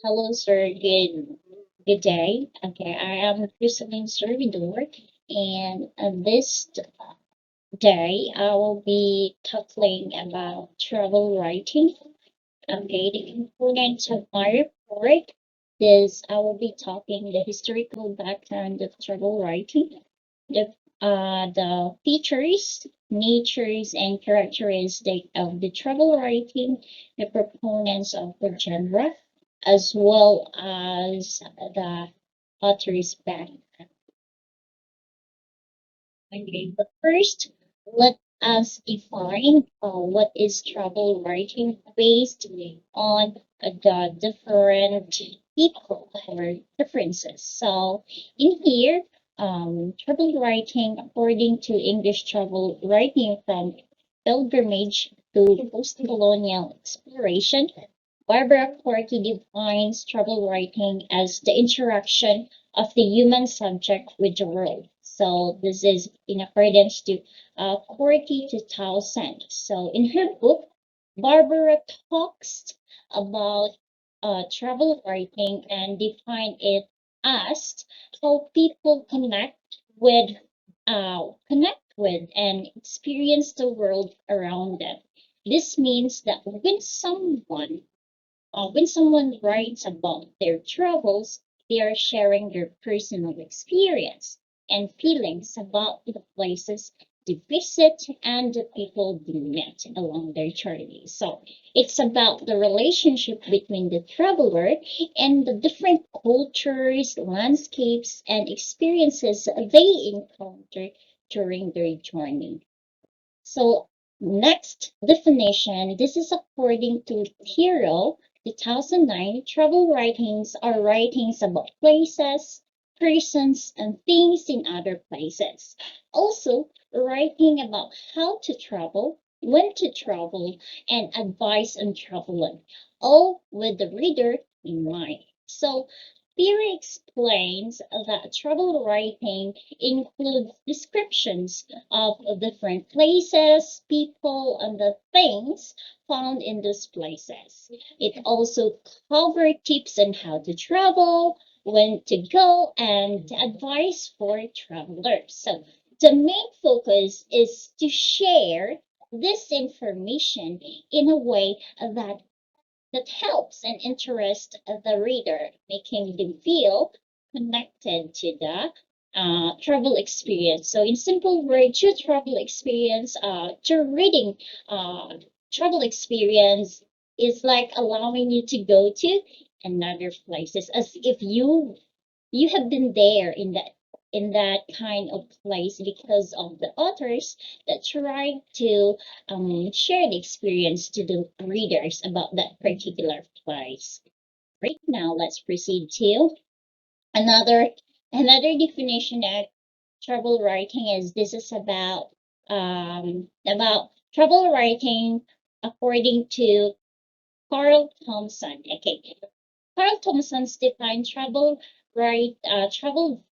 Hello, sir. Good day. Okay, I am Christine Servidor, and this day I will be talking about travel writing. Okay, the components of my report is I will be talking the historical background of travel writing, the features, natures, and characteristics of the travel writing, the proponents of the genre, as well as the author's background. Okay, but first, let us define what is travel writing based on the different people or differences. So in here, travel writing, according to English travel writing from pilgrimage to post-colonial exploration, Barbara Corky defines travel writing as the interaction of the human subject with the world. So this is in accordance to Corky 2000. So in her book, Barbara talks about travel writing and define it as how people connect with and experience the world around them. This means that when someone writes about their travels, they are sharing their personal experience and feelings about the places they visit and the people they met along their journey. So it's about the relationship between the traveler and the different cultures, landscapes, and experiences they encounter during their journey. So next definition, this is according to Hero 2009, travel writings are writings about places, persons, and things in other places. Also, writing about how to travel, when to travel, and advice on traveling, all with the reader in mind. So theory explains that travel writing includes descriptions of different places, people, and the things found in those places. It also covers tips on how to travel, when to go, and advice for travelers. So the main focus is to share this information in a way that helps and interests the reader, making them feel connected to the travel experience. So, in simple words, your travel experience, your reading travel experience is like allowing you to go to another places as if you have been there in that kind of place because of the authors that try to share the experience to the readers about that particular place. Right now, let's proceed to another another definition that travel writing is. This is about travel writing according to Carl Thompson. Okay, Carl Thompson's defined travel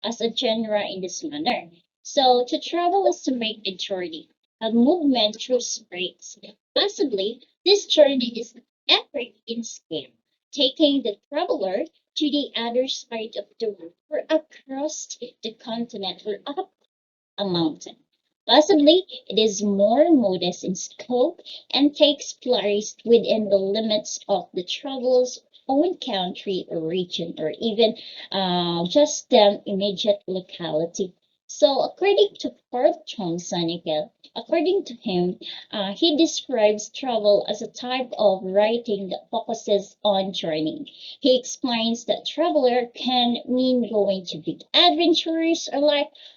as a genre in this manner. So to travel is to make a journey, a movement through space. Possibly, this journey is epic in scale, taking the traveler to the other side of the world or across the continent or up a mountain. Possibly, it is more modest in scope and takes place within the limits of the traveler's own country or region, or even just the immediate locality. So, according to Carl Johnson again, according to him, he describes travel as a type of writing that focuses on journey. He explains that traveler can mean going to big adventures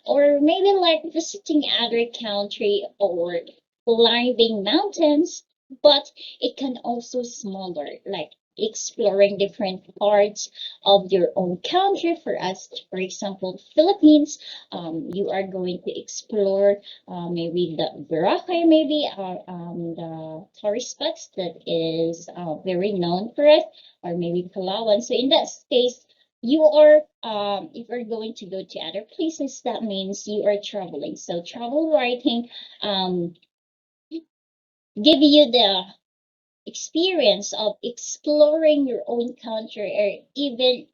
or maybe like visiting other country or climbing mountains, but it can also smaller, like exploring different parts of your own country. For us, for example, Philippines, you are going to explore maybe the Boracay, maybe the tourist spots that is very known for it, or maybe Palawan. So in that case, you are if you're going to go to other places, that means you are traveling. So travel writing um give you experience of exploring your own country or even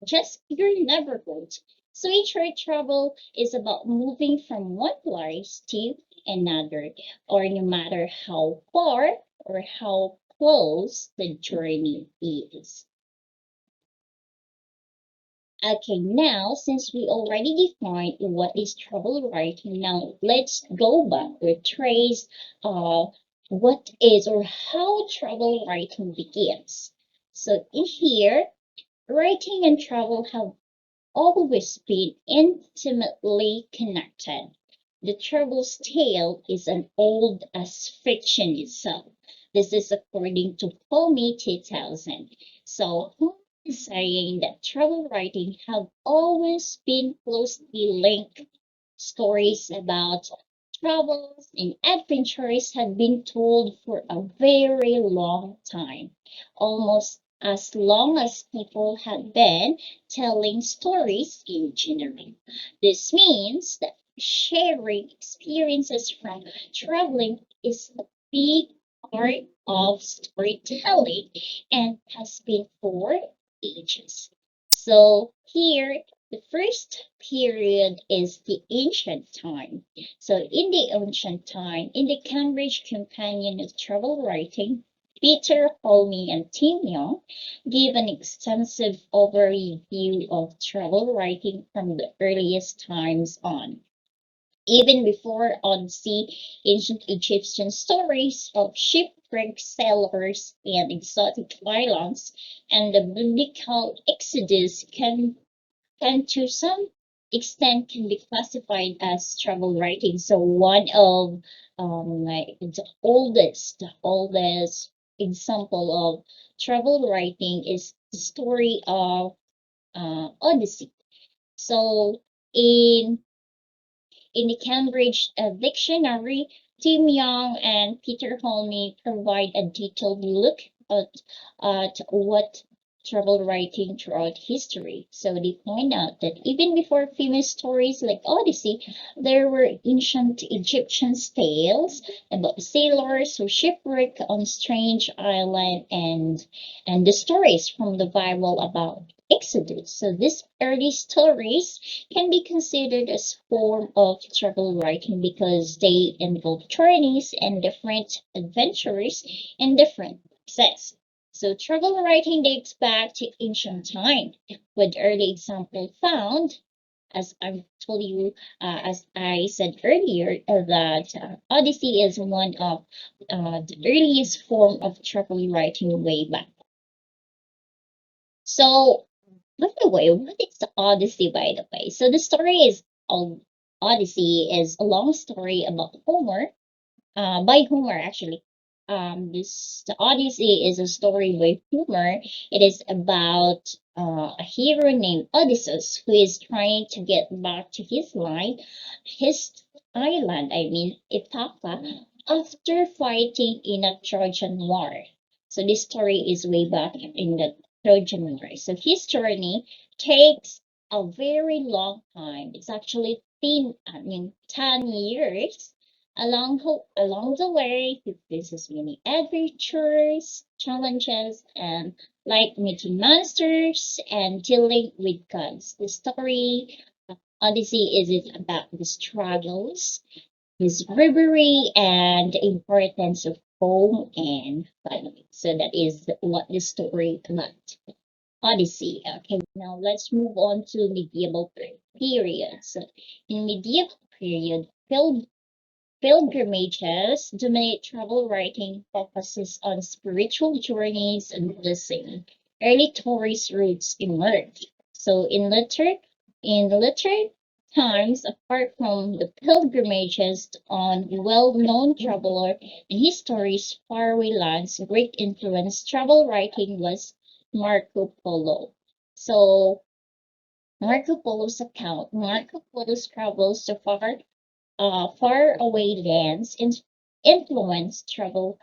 just your neighborhood. So each short travel is about moving from one place to another, or no matter how far or how close the journey is. Okay, now since we already defined what is travel writing, now let's go back or trace what is or how travel writing begins. So in here, writing and travel have always been intimately connected. The travel's tale is as old as fiction itself. This is according to Comey 2000. So, who is saying that travel writing have always been closely linked? Stories about travels and adventures had been told for a very long time, almost as long as people had been telling stories in general. This means that sharing experiences from traveling is a big part of storytelling and has been for ages. So here, the first period is the ancient time. So in the ancient time, in the Cambridge Companion of Travel Writing, Peter Holme and Tim Young give an extensive overview of travel writing from the earliest times on. Even before Odyssey, ancient Egyptian stories of shipwrecked sailors and exotic islands and the biblical Exodus can to some extent can be classified as travel writing. So one of like the oldest example of travel writing is the story of Odyssey. So in in the Cambridge Dictionary, Tim Young and Peter Holme provide a detailed look at what travel writing throughout history. So they point out that even before famous stories like Odyssey, there were ancient Egyptian tales about sailors who shipwrecked on strange island and the stories from the Bible about Exodus. So these early stories can be considered as form of travel writing because they involve journeys and different adventures in different places. So travel writing dates back to ancient time, with early example found, as I told you, as I said earlier, that Odyssey is one of the earliest form of travel writing way back. So, by the way, what is the Odyssey, by the way? So the story is Odyssey is a long story about Homer, by Homer actually. This the Odyssey is a story by Homer. It is about a hero named Odysseus who is trying to get back to his island. I mean Ithaca, after fighting in a Trojan War. So this story is way back in the Trojan War. So his journey takes a very long time. It's actually 10 years. Along the way, he faces many adventures, challenges, and like meeting monsters and dealing with gods. The story of Odyssey is about the struggles, his bravery, and the importance of home and family. So that is what the story about. Odyssey. Okay, now let's move on to medieval period. So in medieval period, pilgrimages dominate travel writing focuses on spiritual journeys and blessing. Early tourist routes emerged. So in later times, apart from the pilgrimages on well-known traveler and his stories faraway lands, great influence travel writing was Marco Polo. So Marco Polo's travels to faraway lands influenced travel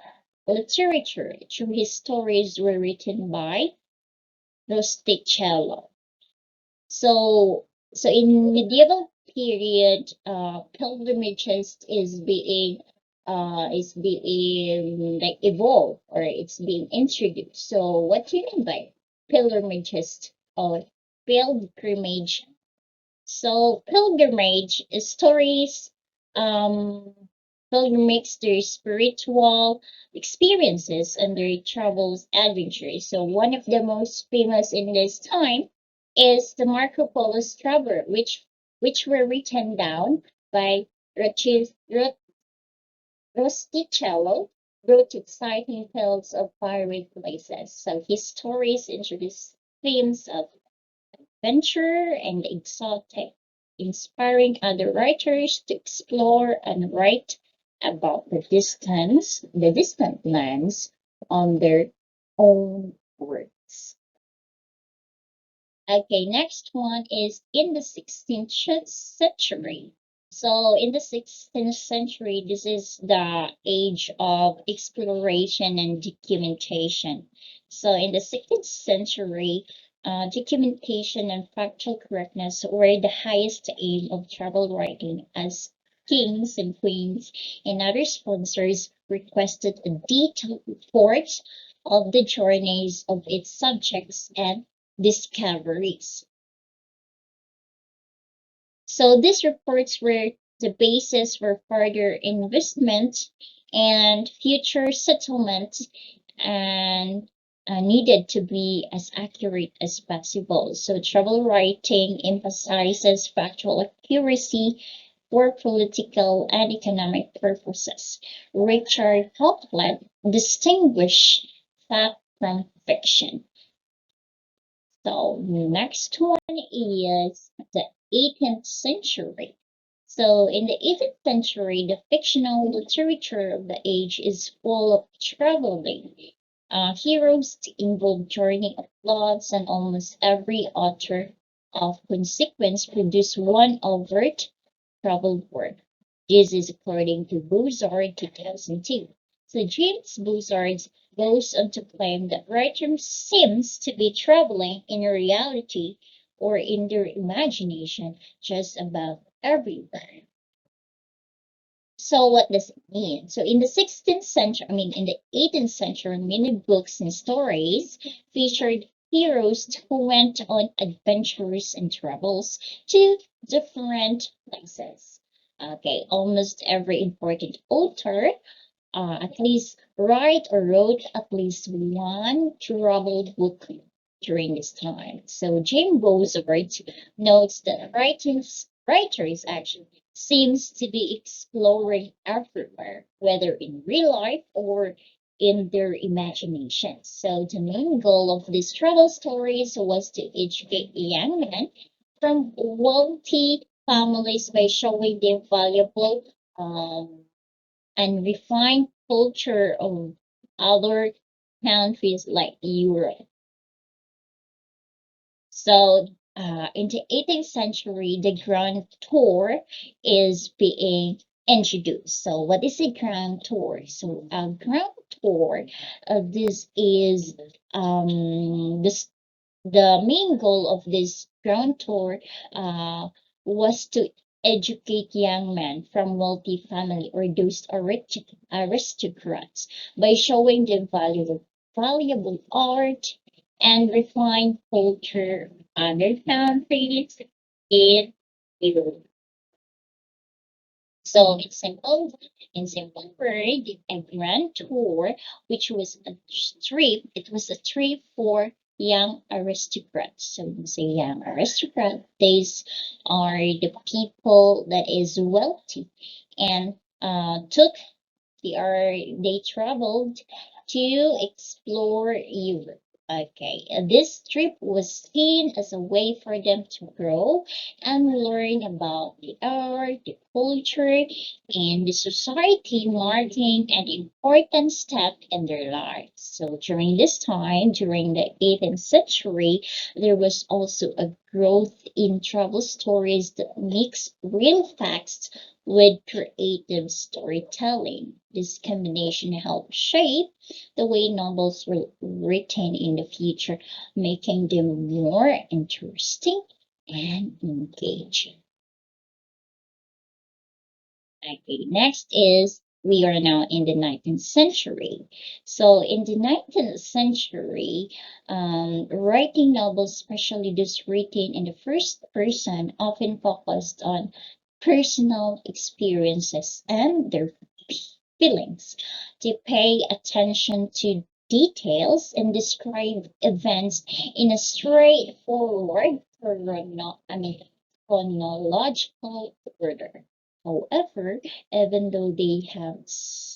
literature through his stories were written by Rustichello. So, so in medieval period, pilgrimages is being is being like evolved or it's being introduced. So what do you mean by pilgrimages or pilgrimage? So pilgrimage is stories, um, pilgrims their spiritual experiences and their travels adventures. So one of the most famous in this time is the Marco Polo's travel, which were written down by Roches- Rustichello, wrote exciting tales of faraway places. So his stories introduce themes of adventure and exotic, inspiring other writers to explore and write about the distant lands on their own words. Okay, next one is in the 16th century. So in the 16th century, this is the age of exploration and documentation. So in the 16th century, documentation and factual correctness were the highest aim of travel writing as kings and queens and other sponsors requested a detailed report of the journeys of its subjects and discoveries. So these reports were the basis for further investment and future settlement and needed to be as accurate as possible. So travel writing emphasizes factual accuracy for political and economic purposes. Richard Hopland distinguished fact from fiction. So next one is the 18th century. So in the 18th century, the fictional literature of the age is full of traveling heroes to involve journey of plots, and almost every author of consequence produced one overt travel work. This is according to Bouchard 2002. So James Bouchard goes on to claim that writers seems to be traveling in reality or in their imagination just about everywhere. So what does it mean? So in the 16th century, in the 18th century, many books and stories featured heroes who went on adventures and travels to different places. Okay, almost every important author at least write or wrote at least one travel book during this time. So James Bosworth notes that writers actually seems to be exploring everywhere, whether in real life or in their imagination. So the main goal of these travel stories was to educate young men from wealthy families by showing them valuable and refined culture of other countries like Europe. So in the 18th century, the Grand Tour is being introduced. So what is a Grand Tour? So a Grand Tour, this is the main goal of this Grand Tour was to educate young men from wealthy family or those aristocrats by showing them valuable art and refined culture of other countries in Europe. So in simple word, a grand tour, which was a trip, it was a trip for young aristocrats. So when we say young aristocrat, these are the people that is wealthy and took they traveled to explore Europe. Okay, this trip was seen as a way for them to grow and learn about the art, the culture, and the society, marking an important step in their lives. So during this time, during the 18th century, there was also a growth in travel stories that mix real facts with creative storytelling. This combination helped shape the way novels were written in the future, making them more interesting and engaging. Okay, next is we are now in the 19th century. So in the 19th century, writing novels, especially those written in the first person, often focused on personal experiences and their feelings. They pay attention to details and describe events in a straightforward, chronological order. However, even though they have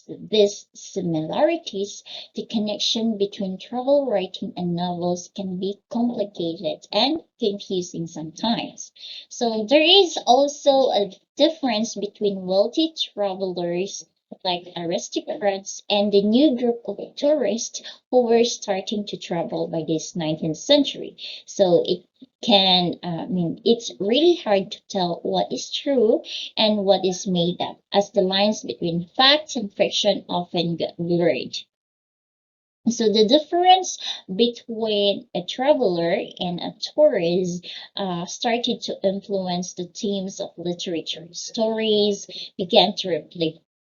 these similarities, the connection between travel writing and novels can be complicated and confusing sometimes. So there is also a difference between wealthy travelers like aristocrats and the new group of tourists who were starting to travel by this 19th century. So it's really hard to tell what is true and what is made up, as the lines between facts and fiction often get blurred. So the difference between a traveler and a tourist started to influence the themes of literature. Stories began to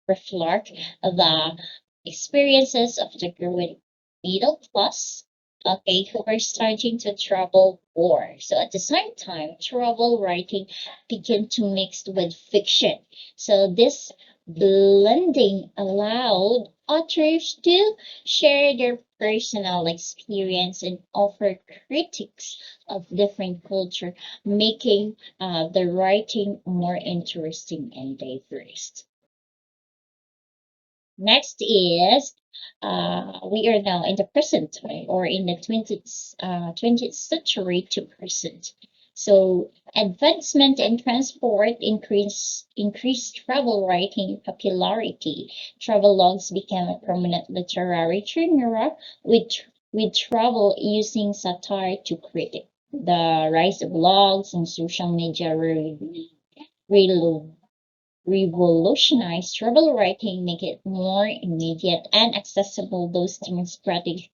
reflect the experiences of the growing middle class, okay, who were starting to travel more. So at the same time, travel writing began to mix with fiction. So this blending allowed authors to share their personal experience and offer critiques of different culture, making the writing more interesting and diverse. Next is we are now in the present time or in the 20th century to present. So advancement in transport increased travel writing popularity. Travel logs became a prominent literary genre with travel using satire to critic. The rise of blogs and social media re- revolutionized travel writing, make it more immediate and accessible, those democratic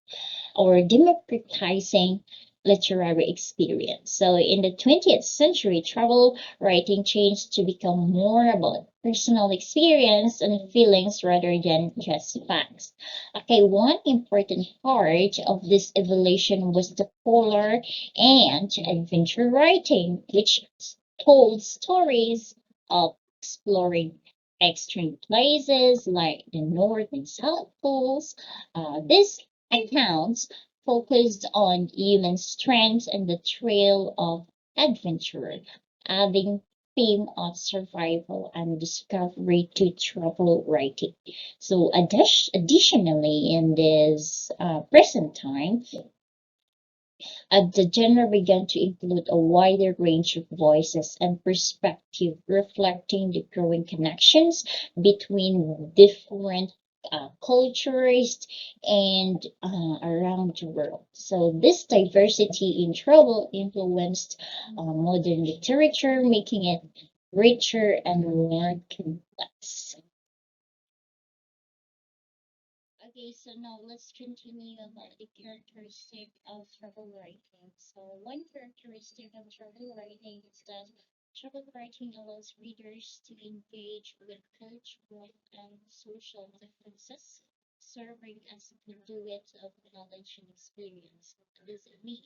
or democratizing literary experience. So in the 20th century, travel writing changed to become more about personal experience and feelings rather than just facts. Okay, one important part of this evolution was the polar and adventure writing, which told stories of exploring extreme places like the North and South Poles. These accounts focused on human strength and the trail of adventure, adding theme of survival and discovery to travel writing. So additionally, in this present time, the genre began to include a wider range of voices and perspective, reflecting the growing connections between different cultures and around the world. So this diversity in travel influenced modern literature, making it richer and more complex. Okay, so now let's continue about the characteristic of travel writing. So one characteristic of travel writing is that travel writing allows readers to engage with cultural and social differences, serving as a conduit of knowledge and experience. What does it mean?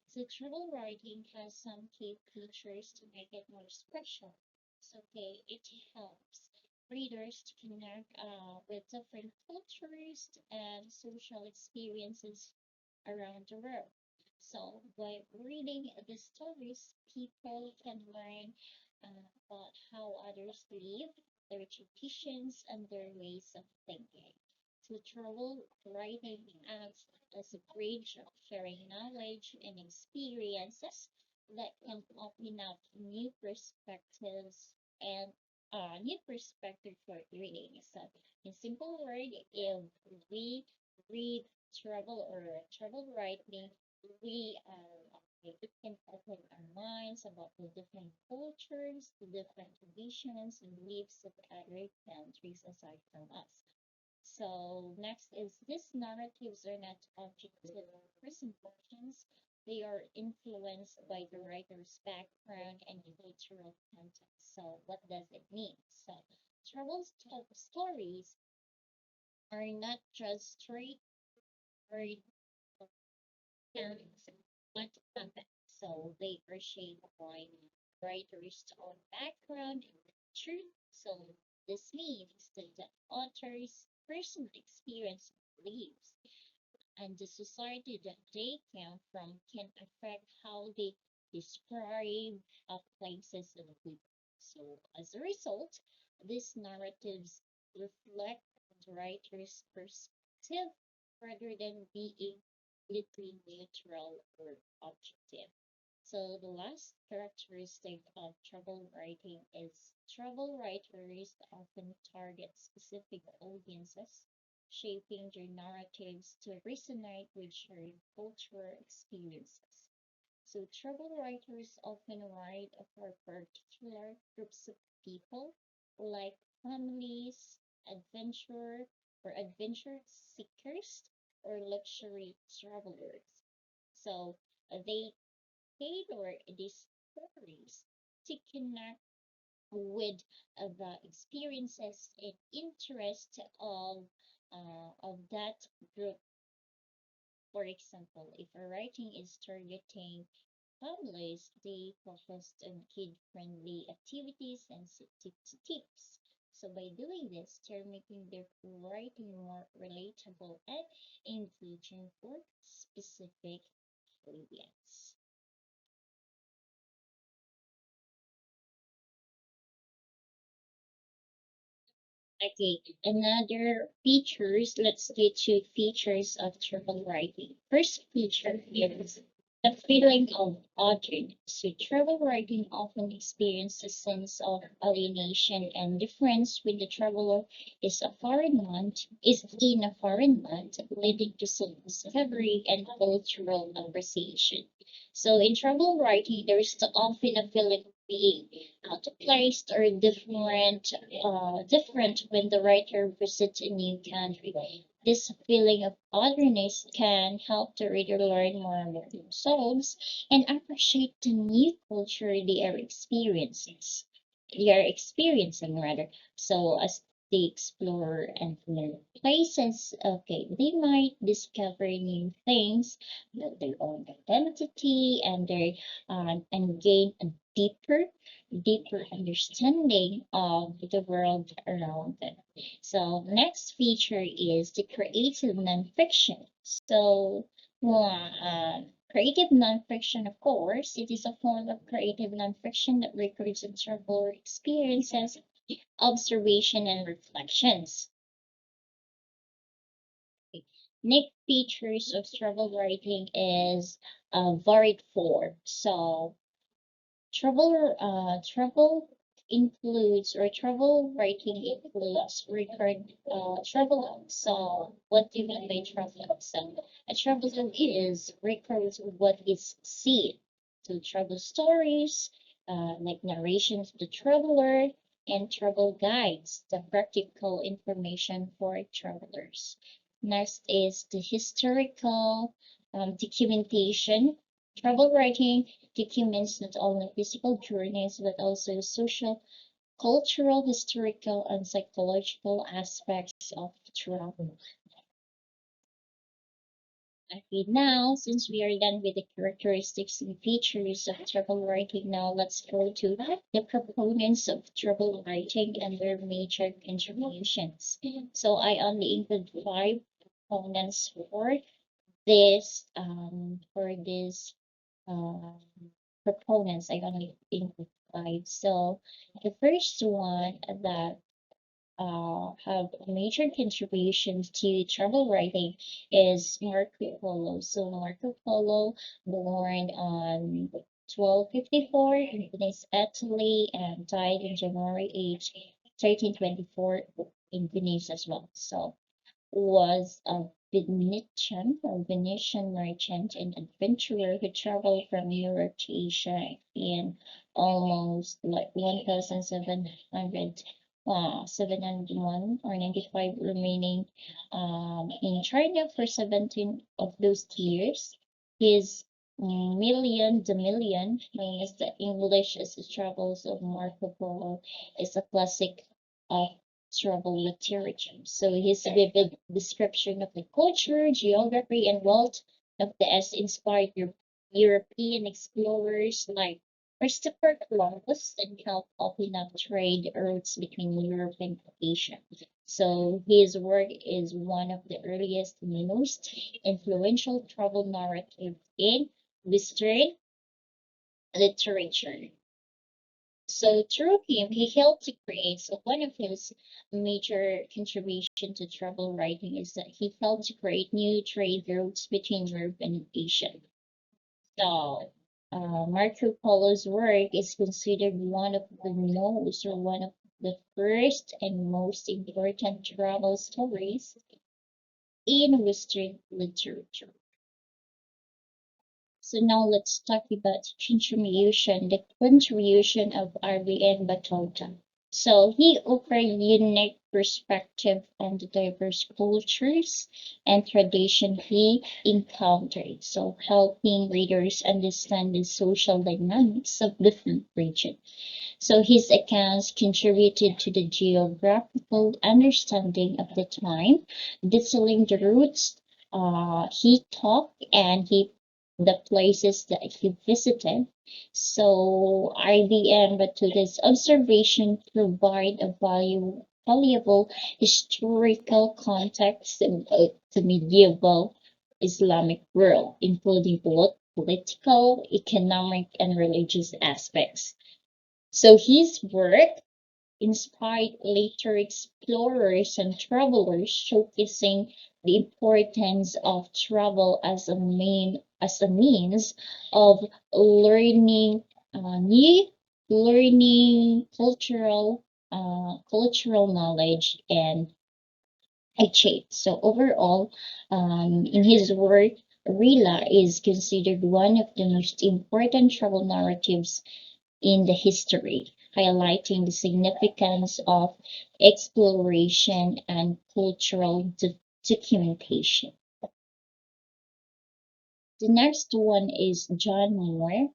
So travel writing has some key features to make it more special. So okay, it helps readers to connect with different cultures and social experiences around the world. So, by reading the stories, people can learn about how others live, their traditions, and their ways of thinking. So, travel writing acts as a bridge of sharing knowledge and experiences that can open up and new perspective for reading. So, in simple word, if we read travel writing, we can open our minds about the different cultures, the different traditions and beliefs of other countries aside from us. So next is these narratives are not objective presentations. They are influenced by the writer's background and cultural context. So what does it mean? So travel stories are not just straightforward accounts what happened. So they are shaped by writer's own background and truth. So this means that the author's personal experience beliefs and the society that they come from can affect how they describe places and people. So, as a result, these narratives reflect the writer's perspective rather than being completely neutral or objective. So the last characteristic of travel writing is travel writers often target specific audiences, shaping their narratives to resonate with shared cultural experiences. So travel writers often write for particular groups of people, like families, adventure adventure seekers, or luxury travelers. So they tailor these stories to connect with the experiences and interests of that group. For example, if a writing is targeting families, they focused on kid-friendly activities and tips. So by doing this, they're making their writing more relatable and engaging for specific audience. Okay, another features, let's get to features of travel writing. First feature is the feeling of otherness. So travel writing often experiences a sense of alienation and difference when the traveler is in a foreign land, leading to self-discovery and cultural appreciation. So in travel writing, there is often a feeling of being out of place or different when the writer visits a new country. This feeling of otherness can help the reader learn more about themselves and appreciate the new culture they are experiencing rather. So as they explore and learn places, okay, they might discover new things about their own identity and gain a deeper understanding of the world around them. So next feature is the creative nonfiction. So creative nonfiction, of course, it is a form of creative nonfiction that records and traveler experiences, observation, and reflections. Next features of travel writing is varied form. So travel writing includes record travel logs. So what do you mean by travel log? So a travel log is records what is seen. So travel stories, like narrations of the traveler, and travel guides, the practical information for travelers. Next is the historical documentation. Travel writing documents not only physical journeys but also social, cultural, historical, and psychological aspects of travel. Okay, now since we are done with the characteristics and features of travel writing, now let's go to the proponents of travel writing and their major contributions. So I only include five proponents for this um, proponents. I only include five. So the first one that have major contributions to travel writing is Marco Polo. So Marco Polo, born on 1254 in Venice, Italy, and died in January age 1324 in Venice as well. So was a Venetian merchant and adventurer who traveled from Europe to Asia in almost like 1,701 or 95, remaining in China for 17 of those years. His the Million, known as the English as the Travels of Marco Polo, is a classic of travel literature. So his vivid description of the culture, geography, and wealth of the East inspired European explorers like Christopher Columbus and helped open up trade routes between Europe and Asia. So his work is one of the earliest and most influential travel narratives in Western literature. So through him, he helped to create. So one of his major contribution to travel writing is that he helped to create new trade routes between Europe and Asia. So Marco Polo's work is considered one of the most, or one of the first and most important travel stories in Western literature. So now let's talk about the contribution of R.B.N. Batota. So he offered unique perspective on the diverse cultures and tradition he encountered, so helping readers understand the social dynamics of different regions. So his accounts contributed to the geographical understanding of the time, detailing the routes he took and the places that he visited. So IBM Batuta's observation provide a valuable historical context about the medieval Islamic world, including both political, economic, and religious aspects. So his work inspired later explorers and travelers, showcasing the importance of travel as a means of learning new learning cultural knowledge and exchange. So overall, in his work, Rila is considered one of the most important travel narratives in the history, highlighting the significance of exploration and cultural documentation. The next one is John Moore.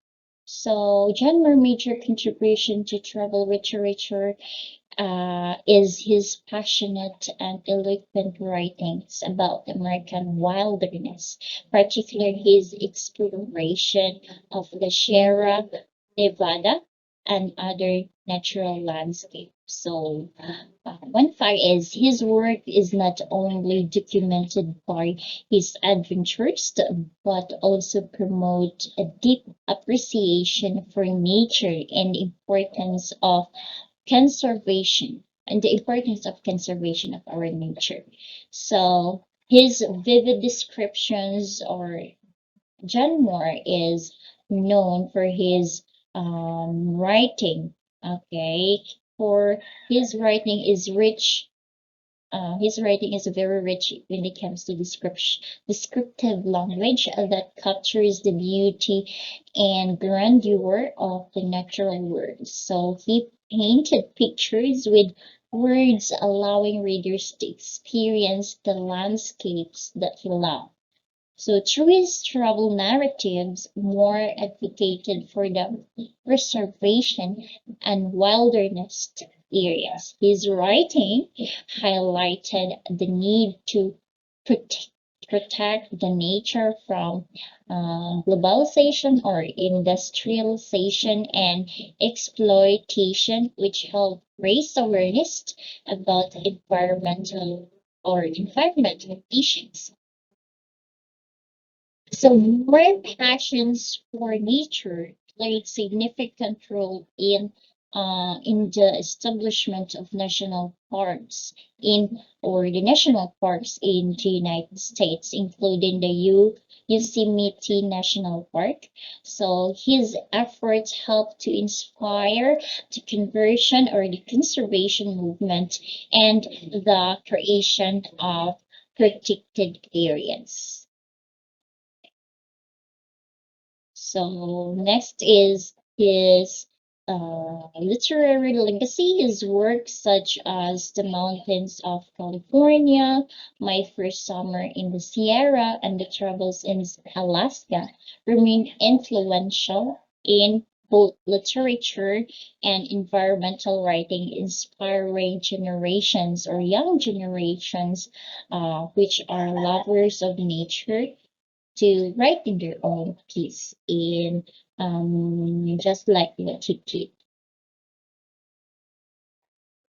So John Moore major contribution to travel literature is his passionate and eloquent writings about the American wilderness, particularly his exploration of the Sierra Nevada and other natural landscapes. So, one fact is his work is not only documented by his adventures, but also promote a deep appreciation for nature and the importance of conservation of our nature. So his vivid descriptions, or John Moore is known for his writing. Okay, for his writing is very rich when it comes to descriptive language that captures the beauty and grandeur of the natural world. So he painted pictures with words, allowing readers to experience the landscapes that he loved. So through his travel narratives, Moore advocated for the preservation and wilderness areas. His writing highlighted the need to protect, protect the nature from globalization or industrialization and exploitation, which helped raise awareness about environmental issues. So more passions for nature played significant role in the establishment of national parks the national parks in the United States, including the Yosemite National Park. So his efforts helped to inspire the conversion or the conservation movement and the creation of protected areas. So next is his literary legacy. His works such as The Mountains of California, My First Summer in the Sierra, and The Travels in Alaska remain influential in both literature and environmental writing, inspiring generations or young generations, which are lovers of nature, to write in their own piece in just like what you did.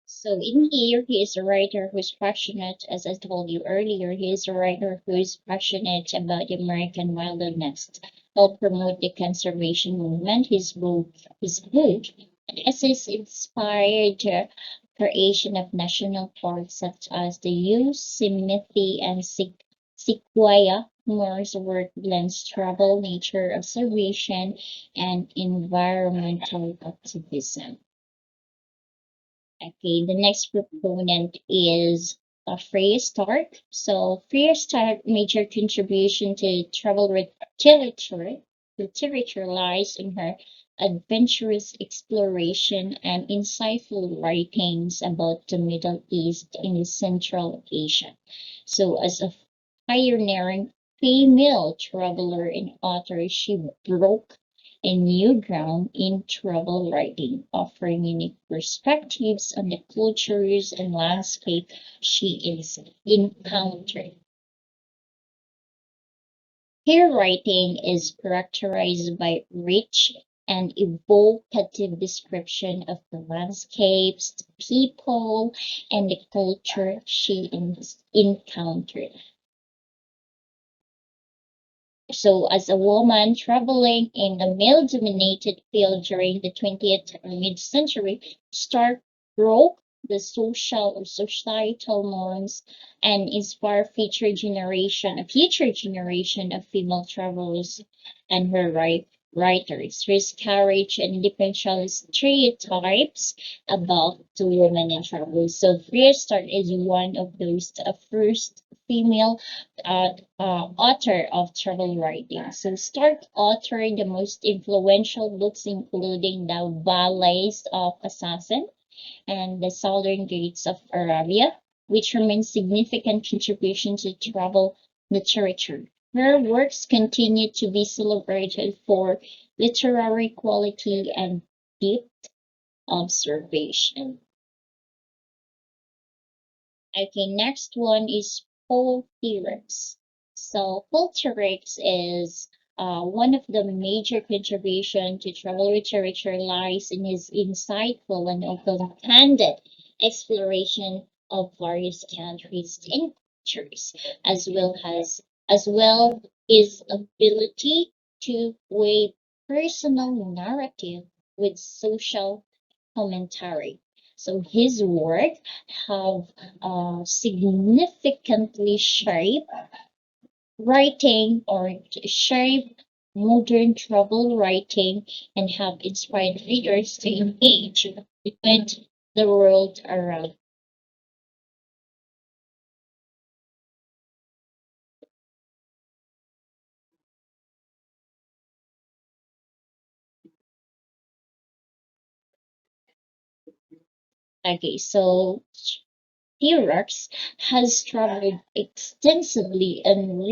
So in here, he is a writer who's passionate, as I told you earlier, he is a writer who is passionate about the American wilderness, help promote the conservation movement. His book, and essays inspired the creation of national parks such as the Yosemite and Sequoia. Moore's work blends travel, nature observation, and environmental activism. Okay, the next proponent is Freya Stark. So Freya Stark major contribution to literature lies in her adventurous exploration and insightful writings about the Middle East and Central Asia. So as a pioneering female traveler and author, she broke a new ground in travel writing, offering unique perspectives on the cultures and landscape she is encountered. Her writing is characterized by rich and evocative description of the landscapes, the people, and the culture she encountered. So, as a woman traveling in a male dominated field during the 20th or mid century, Stark broke the social or societal norms and inspired future generation of female travelers and her writers. Her courage and differential stereotypes about the women in travel. So, Freya Stark is one of those first female author of travel writing. So Stark authored the most influential books, including The Ballets of Assassin and The Southern Gates of Arabia, which remain significant contributions to travel literature. Her works continue to be celebrated for literary quality and deep observation. Okay, next one is Paul Theoretics. So Paul Theoretics is one of the major contribution to travel literature lies in his insightful and open-handed exploration of various countries and cultures, as well as his ability to weigh personal narrative with social commentary. So his work have significantly shaped writing or shaped modern travel writing and have inspired readers to engage with the world around. Okay, so Xerox has traveled extensively and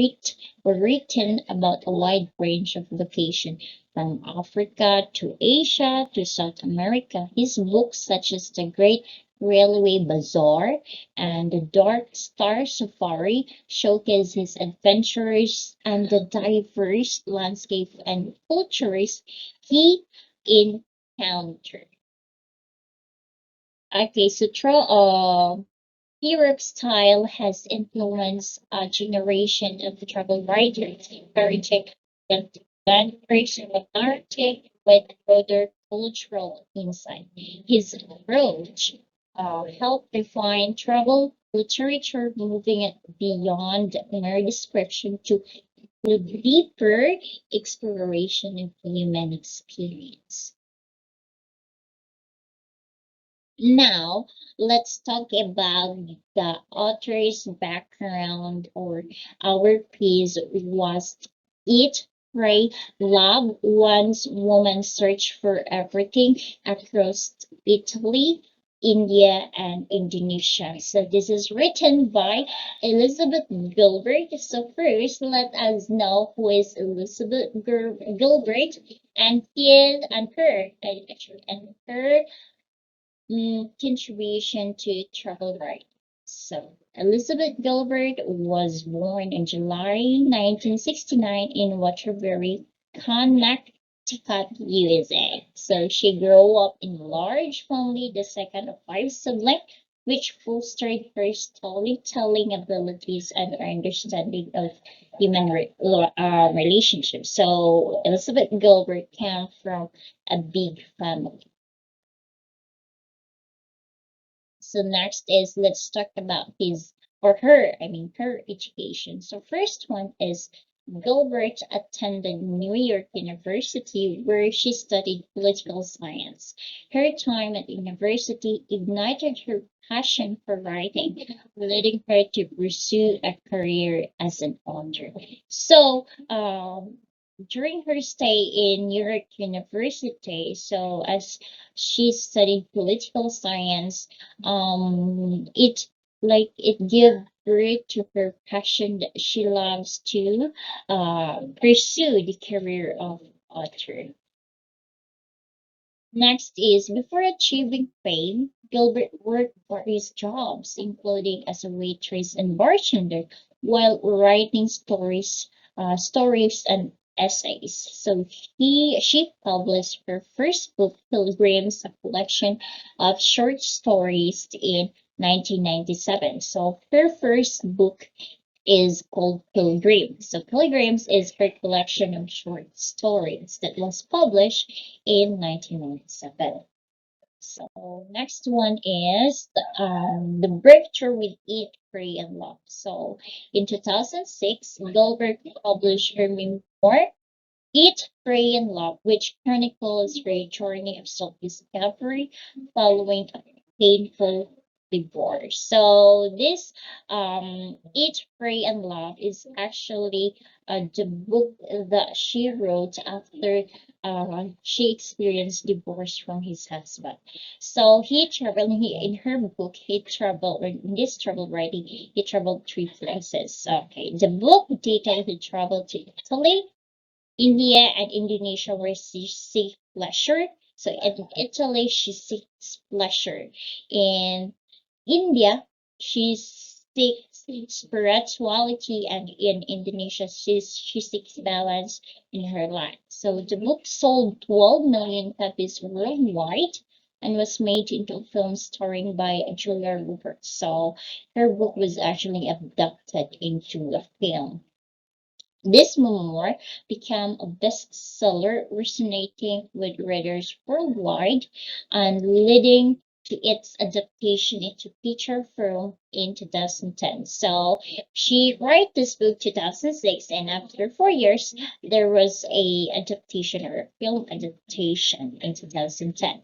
written about a wide range of locations, from Africa to Asia to South America. His books, such as The Great Railway Bazaar and The Dark Star Safari, showcase his adventures and the diverse landscape and cultures he encountered. Okay, so Europe's style has influenced a generation of travel writers, encouraging them to blend personal narrative with broader cultural insight. His approach helped define travel literature, moving it beyond mere description to deeper exploration of human experience. Now, let's talk about the author's background, or our piece was Eat, Pray, Love, One's Woman Search for Everything across Italy. India, and Indonesia. So this is written by Elizabeth Gilbert. So first, let us know who is Elizabeth Gilbert and her contribution to travel writing. So, Elizabeth Gilbert was born in July 1969 in Waterbury, Connecticut, USA. So, she grew up in a large family, the second of five siblings, which fostered her storytelling abilities and her understanding of relationships. So, Elizabeth Gilbert came from a big family. So next is let's talk about her education. So first one is Gilbert attended New York University where she studied political science. Her time at university ignited her passion for writing, leading her to pursue a career as an author. So, during her stay in New York University, so as she studied political science, it gave birth to her passion that she loves to pursue the career of author. Next is before achieving fame, Gilbert worked various jobs, including as a waitress and bartender, while writing stories and essays. So she published her first book, Pilgrims, a collection of short stories in 1997. So her first book is called Pilgrims. So Pilgrims is her collection of short stories that was published in 1997. So next one is the breakthrough with Eat, Pray, and Love. So in 2006, Gilbert published her memoir Eat, Pray, and Love, which chronicles her journey of self-discovery following a painful divorce. So this Eat, Pray, and Love is actually the book that she wrote after she experienced divorce from his husband. So he traveled. In her book, he traveled. Or in this travel writing, he traveled three places. Okay, the book detailed he traveled to Italy, India and Indonesia where she seeks pleasure. So in Italy, she seeks pleasure. In India, she seeks spirituality, and in Indonesia, she seeks balance in her life. So the book sold 12 million copies worldwide and was made into a film starring by Julia Roberts. So her book was actually adapted into a film. This memoir became a bestseller, resonating with readers worldwide and leading to its adaptation into feature film in 2010. So she wrote this book 2006, and after 4 years, there was a adaptation or a film adaptation in 2010.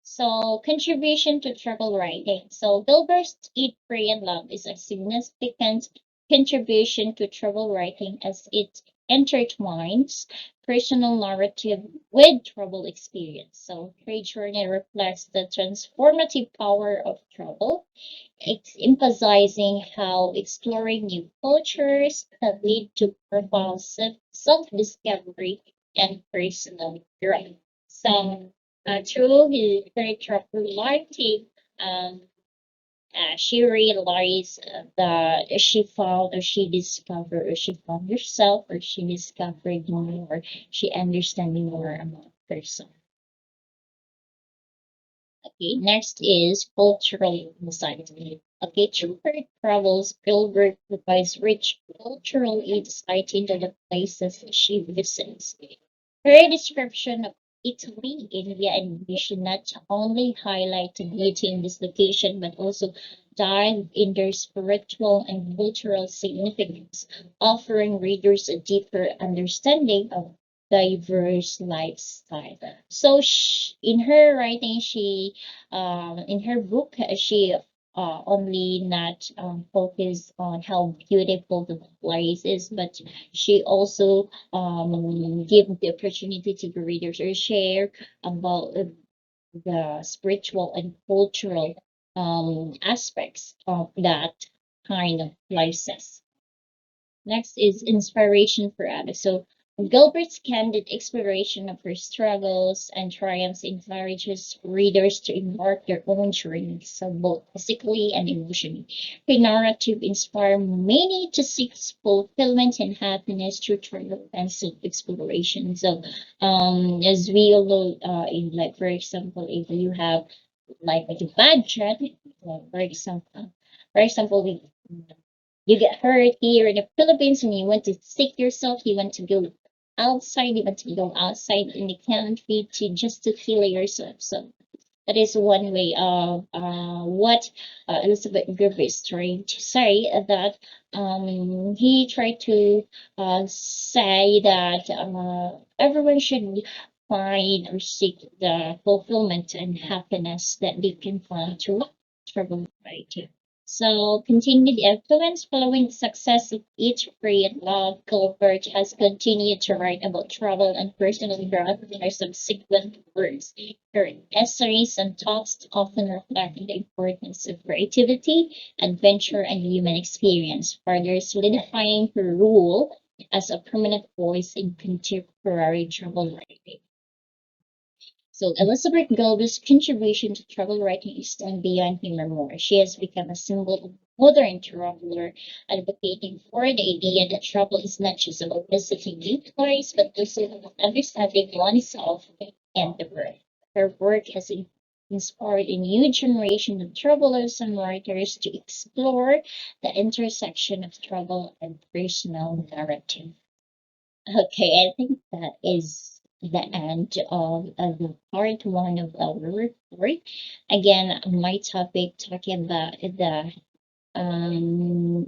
So, contribution to travel writing. So, Gilbert's Eat, Pray, and Love is a significant contribution to travel writing as it intertwines personal narrative with travel experience. So, her journey reflects the transformative power of travel. It's emphasizing how exploring new cultures can lead to profound self-discovery and personal growth. So, through her travel life take, um, she realized that she found herself, or she discovered more, she understanding more about herself. Okay, next is cultural insight. Okay, through her travels, Gilbert provides rich cultural insight into the places she visits. Her description of Italy, India, and Indonesia not only highlight the beauty in this location, but also dive into their spiritual and cultural significance, offering readers a deeper understanding of diverse lifestyle. So in her writing, in her book, she only not focus on how beautiful the place is, but she also give the opportunity to the readers or share about the spiritual and cultural aspects of that kind of places. Next is inspiration for others. So Gilbert's candid exploration of her struggles and triumphs encourages readers to embark their own journeys, so both physically and emotionally. Her narrative inspires many to seek fulfillment and happiness through travel and self-exploration. So, as we all know, in like for example, if you have like a bad trip, for example, you get hurt here in the Philippines and you want to sick yourself, you want to go outside, you want to go outside in the country to just to heal yourself. So that is one way of what Elizabeth Griffith is trying to say, that he tried to say that everyone should find or seek the fulfillment and happiness that they can find through travel writing. So, continued influence following the success of Eat, Pray, and Love, Gilbert has continued to write about travel and personal growth in her subsequent works. Her essays and talks often reflect the importance of creativity, adventure, and human experience, further solidifying her role as a permanent voice in contemporary travel writing. So Elizabeth Gilbert's contribution to travel writing extend beyond her memoir. She has become a symbol of modern traveler, advocating for the idea that travel is not just about visiting new places, but also about understanding oneself and the world. Her work has inspired a new generation of travelers and writers to explore the intersection of travel and personal narrative. Okay, I think that is the end of the part one of our report. Again, my topic talking about the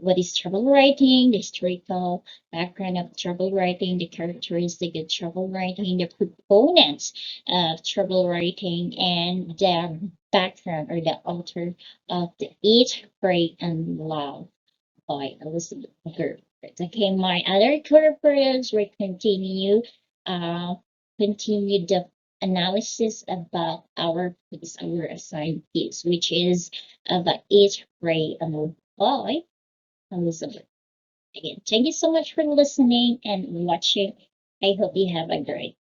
what is travel writing, the historical background of travel writing, the characteristic of travel writing, the proponents of travel writing, and the background or the author of the Eat, Pray, and Love by Elizabeth Gilbert. Okay, my other corporates will uh, continue the analysis about our piece, our assigned piece, which is about each ray of by Elizabeth. Again, thank you so much for listening and watching. I hope you have a great